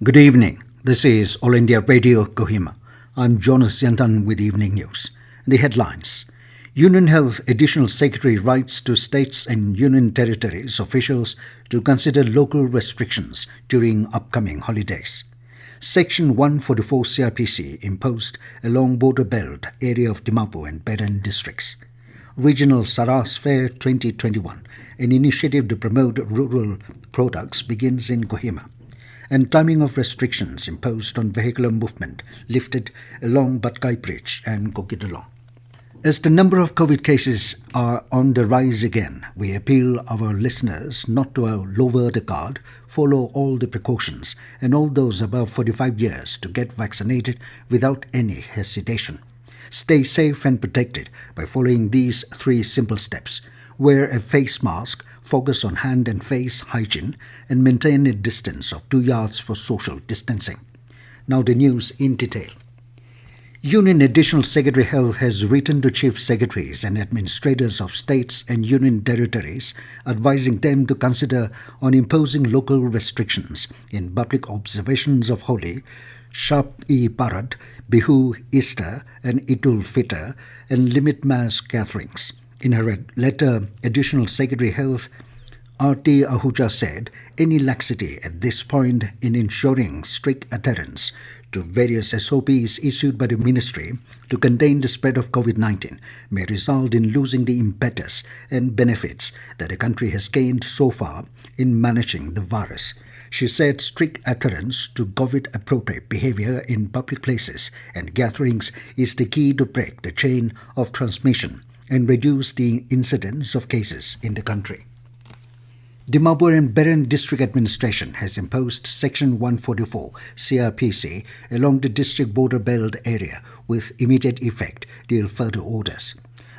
Good evening. This is All India Radio Kohima. I'm Jonas Yantan with Evening News. The headlines. Union Health Additional Secretary writes to states and union territories officials to consider local restrictions during upcoming holidays. Section 144 CrPC imposed along border belt area of Dimapur and Beren districts. Regional Saras Fair 2021, an initiative to promote rural products, begins in Kohima. And timing of restrictions imposed on vehicular movement lifted along Batkai Bridge and Kokidalong. As the number of COVID cases are on the rise again, we appeal our listeners not to lower the guard, follow all the precautions, and all those above 45 years to get vaccinated without any hesitation. Stay safe and protected by following these 3 simple steps. Wear a face mask, focus on hand and face hygiene, and maintain a distance of 2 yards for social distancing. Now the news in detail. Union Additional Secretary Health has written to Chief Secretaries and Administrators of states and union territories advising them to consider on imposing local restrictions in public observations of Holi, Shab-e-Barat, Bihu, Easter and Idul Fitr, and limit mass gatherings. In her letter, Additional Secretary Health R.T. Ahuja said any laxity at this point in ensuring strict adherence to various SOPs issued by the ministry to contain the spread of COVID-19 may result in losing the impetus and benefits that the country has gained so far in managing the virus. She said strict adherence to COVID-appropriate behavior in public places and gatherings is the key to break the chain of transmission and reduce the incidence of cases in the country. Dimapur and Beren District Administration has imposed Section 144 CrPC along the district border belt area with immediate effect till further orders.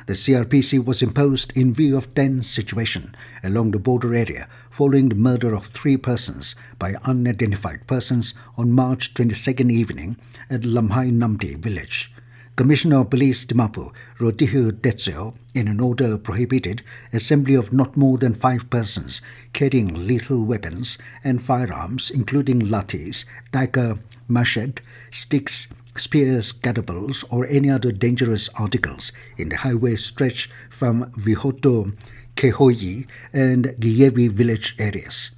The CrPC was imposed in view of tense situation along the border area following the murder of 3 persons by unidentified persons on March 22nd evening at Lamhai Namdi village. Commissioner of Police Dimapur, Rotihu Tetseo, in an order prohibited assembly of not more than 5 persons carrying lethal weapons and firearms including lathis, dagger, machete, sticks, spears, catapults or any other dangerous articles in the highway stretch from Vihoto, Kehoyi and Giyevi village areas.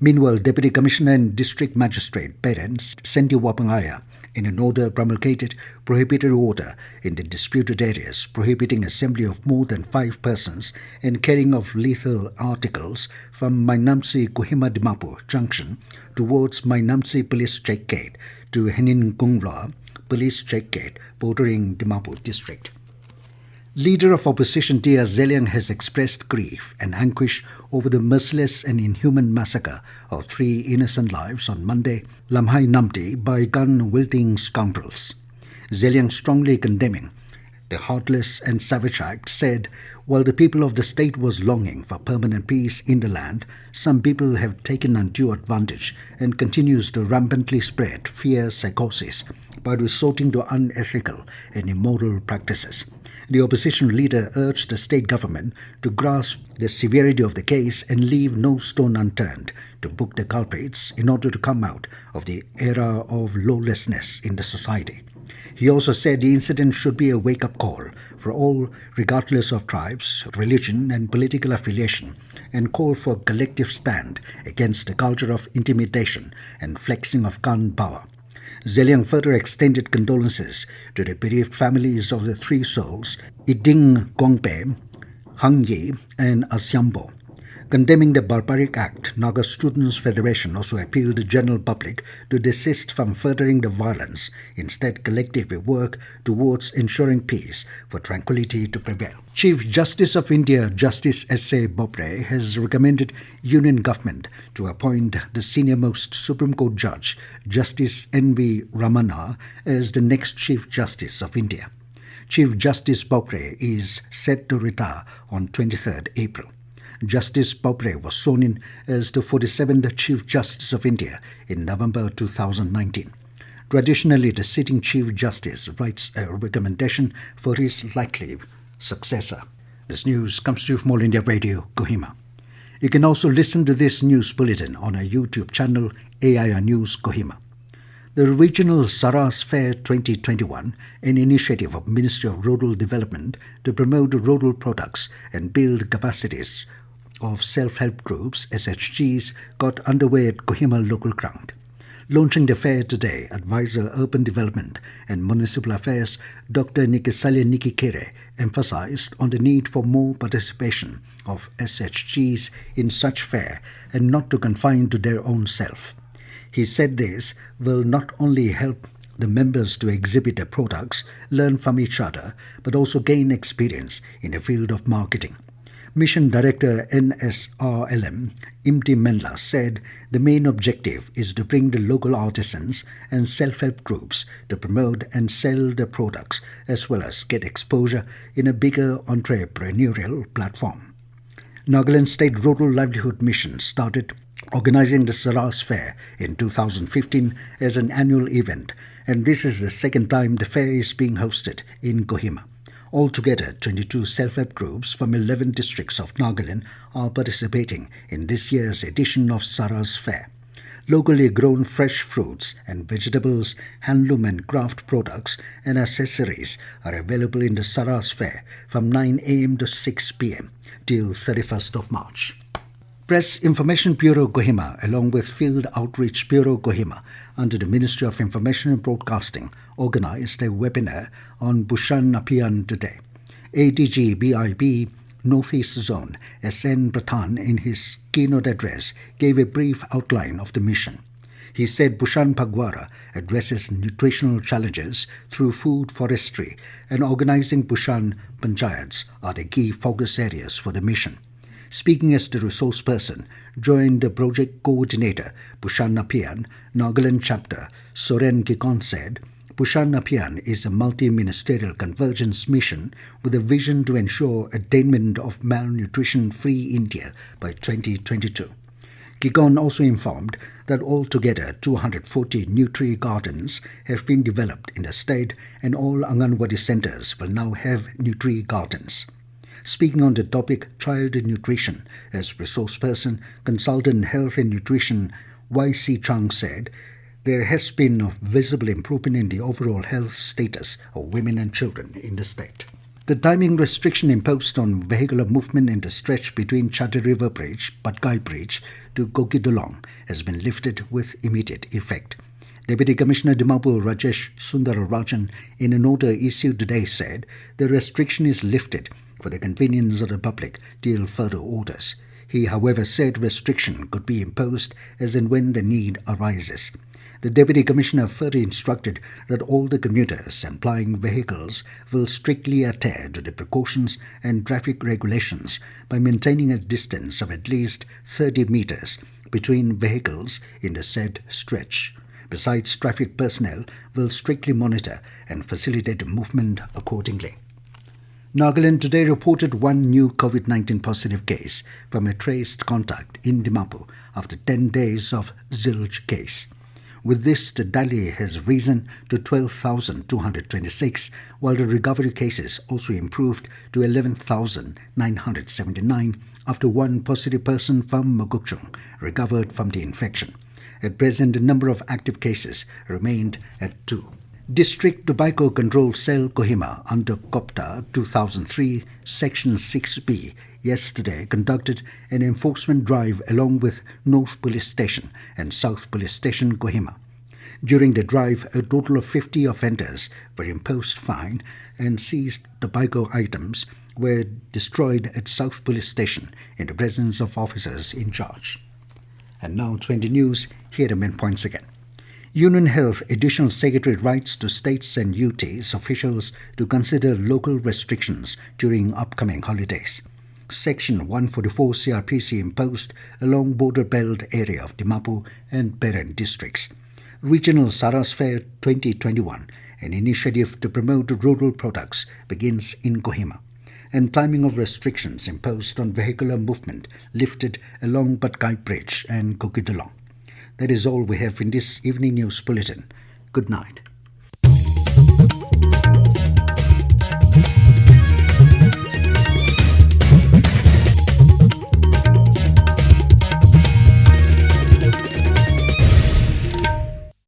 Meanwhile, Deputy Commissioner and District Magistrate Beren Sendi Wapangaya, in an order promulgated prohibited order in the disputed areas prohibiting assembly of more than 5 persons and carrying of lethal articles from Mainamsi Kohima Dimapur junction towards Mainamsi Police Check Gate to Henin Kungla Police Check Gate bordering Dimapur district. Leader of opposition Tia Zeliang has expressed grief and anguish over the merciless and inhuman massacre of 3 innocent lives on Monday, Lamhai Namdi, by gun-wielding scoundrels. Zeliang, strongly condemning the heartless and savage act, said, while the people of the state was longing for permanent peace in the land, some people have taken undue advantage and continues to rampantly spread fear psychosis by resorting to unethical and immoral practices. The opposition leader urged the state government to grasp the severity of the case and leave no stone unturned to book the culprits in order to come out of the era of lawlessness in the society. He also said the incident should be a wake-up call for all regardless of tribes, religion and political affiliation, and call for a collective stand against the culture of intimidation and flexing of gun power. Zeliang further extended condolences to the bereaved families of the 3 souls, Iding Gongpe, Hang Yi and Asyambo. Condemning the barbaric act, Naga Students' Federation also appealed to the general public to desist from furthering the violence, instead collectively work towards ensuring peace for tranquility to prevail. Chief Justice of India Justice S.A. Bopre has recommended Union Government to appoint the senior-most Supreme Court Judge, Justice N.V. Ramana, as the next Chief Justice of India. Chief Justice Bopre is set to retire on 23rd April. Justice Bopre was sworn in as the 47th Chief Justice of India in November 2019. Traditionally, the sitting Chief Justice writes a recommendation for his likely successor. This news comes to you from All India Radio, Kohima. You can also listen to this news bulletin on our YouTube channel, AIR News Kohima. The regional Saras Fair 2021, an initiative of Ministry of Rural Development to promote rural products and build capacities of self-help groups, SHGs, got underway at Kohima local ground. Launching the fair today, Advisor Urban Development and Municipal Affairs Dr. Nikisale Nikikere emphasized on the need for more participation of SHGs in such fair and not to confine to their own self. He said this will not only help the members to exhibit their products, learn from each other, but also gain experience in the field of marketing. Mission Director NSRLM Imti Menla said the main objective is to bring the local artisans and self-help groups to promote and sell their products as well as get exposure in a bigger entrepreneurial platform. Nagaland State Rural Livelihood Mission started organizing the Saras Fair in 2015 as an annual event, and this is the second time the fair is being hosted in Kohima. Altogether, 22 self-help groups from 11 districts of Nagaland are participating in this year's edition of Saras Fair. Locally grown fresh fruits and vegetables, handloom and craft products and accessories are available in the Saras Fair from 9 a.m. to 6 p.m. till 31st of March. Press Information Bureau Kohima, along with Field Outreach Bureau Kohima, under the Ministry of Information and Broadcasting, organized a webinar on Pushan Napian today. ADG BIP Northeast Zone SN Prathan, in his keynote address, gave a brief outline of the mission. He said Pushan Phagwara addresses nutritional challenges through food forestry, and organizing Pushan Panchayats are the key focus areas for the mission. Speaking as the resource person, joined the project coordinator, Pushan Napian, Nagaland chapter, Soren Kikon said, Pushan Napian is a multi-ministerial convergence mission with a vision to ensure attainment of malnutrition-free India by 2022. Kikon also informed that altogether 240 Nutri Gardens have been developed in the state, and all Anganwadi centers will now have Nutri Gardens. Speaking on the topic child nutrition, as resource person, consultant health and nutrition Y.C. Chang said, there has been a visible improvement in the overall health status of women and children in the state. The timing restriction imposed on vehicular movement in the stretch between Chadri River Bridge, Patkai Bridge to Kokidolong has been lifted with immediate effect. Deputy Commissioner Dimapur Rajesh Sundararajan, in an order issued today, said the restriction is lifted for the convenience of the public till further orders. He, however, said restriction could be imposed as and when the need arises. The Deputy Commissioner further instructed that all the commuters and plying vehicles will strictly adhere to the precautions and traffic regulations by maintaining a distance of at least 30 meters between vehicles in the said stretch. Besides, traffic personnel will strictly monitor and facilitate movement accordingly. Nagaland today reported one new COVID-19 positive case from a traced contact in Dimapur after 10 days of zilch case. With this, the tally has risen to 12,226, while the recovery cases also improved to 11,979 after one positive person from Mogokchung recovered from the infection. At present, the number of active cases remained at 2. District Tobacco Control Cell Kohima under COPTA 2003 Section 6B yesterday conducted an enforcement drive along with North Police Station and South Police Station Kohima. During the drive, a total of 50 offenders were imposed fine, and seized tobacco items were destroyed at South Police Station in the presence of officers in charge. And now 20 News, here are the main points again. Union Health Additional Secretary writes to states and UTs officials to consider local restrictions during upcoming holidays. Section 144 CrPC imposed along border belt area of Dimapur and Peren districts. Regional Saras Fair 2021, an initiative to promote rural products, begins in Kohima. And timing of restrictions imposed on vehicular movement lifted along Patkai Bridge and Kokidolong. That is all we have in this evening news bulletin. Good night.